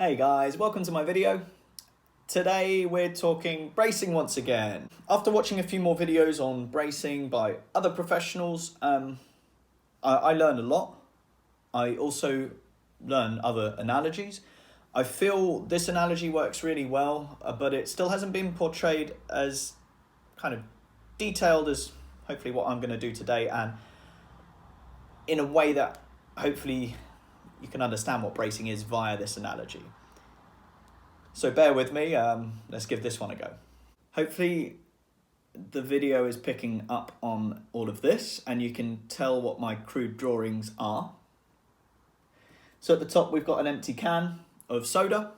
Hey guys, welcome to my video. Today we're talking bracing once again. After watching a few more videos on bracing by other professionals, I learned a lot. I also learned other analogies. I feel this analogy works really well, but it still hasn't been portrayed as kind of detailed as hopefully what I'm going to do today, and in a way that hopefully you can understand what bracing is via this analogy. So bear with me, let's give this one a go. Hopefully the video is picking up on all of this and you can tell what my crude drawings are. So at the top we've got an empty can of soda.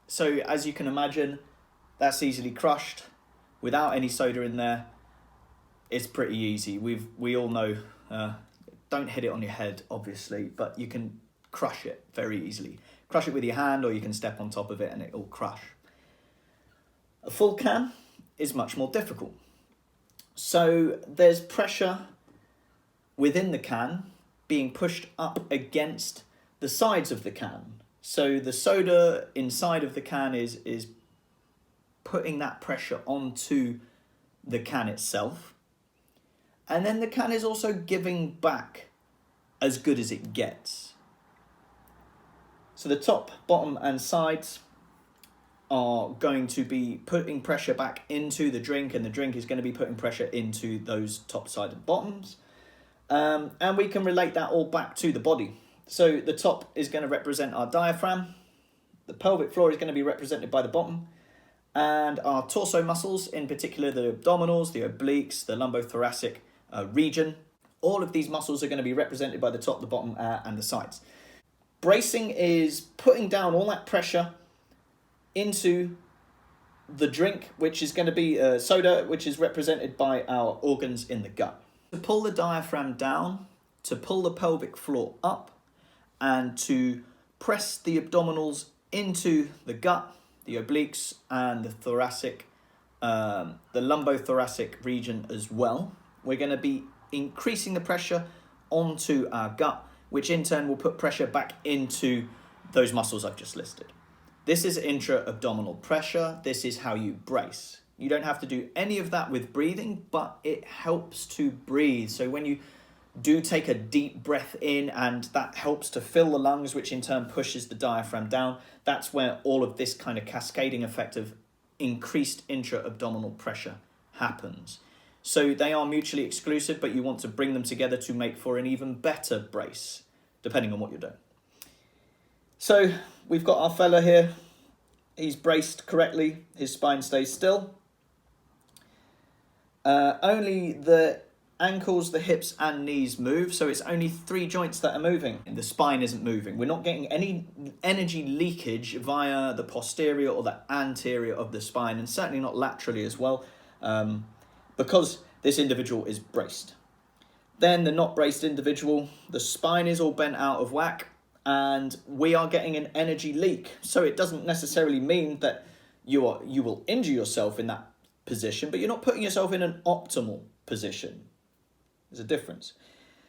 So as you can imagine, that's easily crushed. Without any soda in there, it's pretty easy. We all know, don't hit it on your head obviously, but you can crush it very easily. Crush it with your hand, or you can step on top of it and it will crush. A full can is much more difficult. So there's pressure within the can being pushed up against the sides of the can. So the soda inside of the can is putting that pressure onto the can itself. And then the can is also giving back as good as it gets. So the top, bottom and sides are going to be putting pressure back into the drink, and the drink is going to be putting pressure into those top side and bottoms. And we can relate that all back to the body. So the top is going to represent our diaphragm. The pelvic floor is going to be represented by the bottom. And our torso muscles, in particular the abdominals, the obliques, the lumbothoracic region, all of these muscles are going to be represented by the top, the bottom and the sides. Bracing is putting down all that pressure into the drink, which is going to be soda, which is represented by our organs in the gut. To pull the diaphragm down, to pull the pelvic floor up, and to press the abdominals into the gut, the obliques and the thoracic, the lumbothoracic region as well. We're going to be increasing the pressure onto our gut, which in turn will put pressure back into those muscles I've just listed. This is intra-abdominal pressure. This is how you brace. You don't have to do any of that with breathing, but it helps to breathe. So when you do take a deep breath in, and that helps to fill the lungs, which in turn pushes the diaphragm down, that's where all of this kind of cascading effect of increased intra-abdominal pressure happens. So they are mutually exclusive, but you want to bring them together to make for an even better brace, depending on what you're doing. So we've got our fella here. He's braced correctly. His spine stays still. Only the ankles, the hips and knees move. So it's only 3 joints that are moving. The spine isn't moving. We're not getting any energy leakage via the posterior or the anterior of the spine, and certainly not laterally as well. Because this individual is braced. Then the not braced individual, the spine is all bent out of whack and we are getting an energy leak. So it doesn't necessarily mean that you will injure yourself in that position, but you're not putting yourself in an optimal position. There's a difference.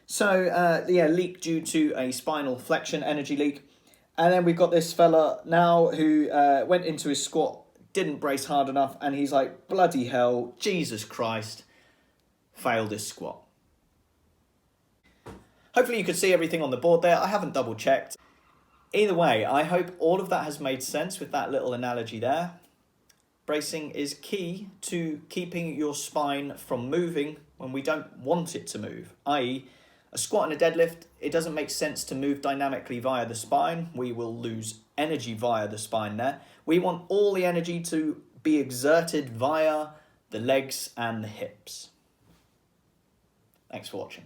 So leak due to a spinal flexion, energy leak. And then we've got this fella now who went into his squat, didn't brace hard enough, and he's like, bloody hell, Jesus Christ, failed his squat. Hopefully you could see everything on the board there. I haven't double checked. Either way, I hope all of that has made sense with that little analogy there. Bracing is key to keeping your spine from moving when we don't want it to move, i.e. a squat and a deadlift. It doesn't make sense to move dynamically via the spine. We will lose energy via the spine there. We want all the energy to be exerted via the legs and the hips. Thanks for watching.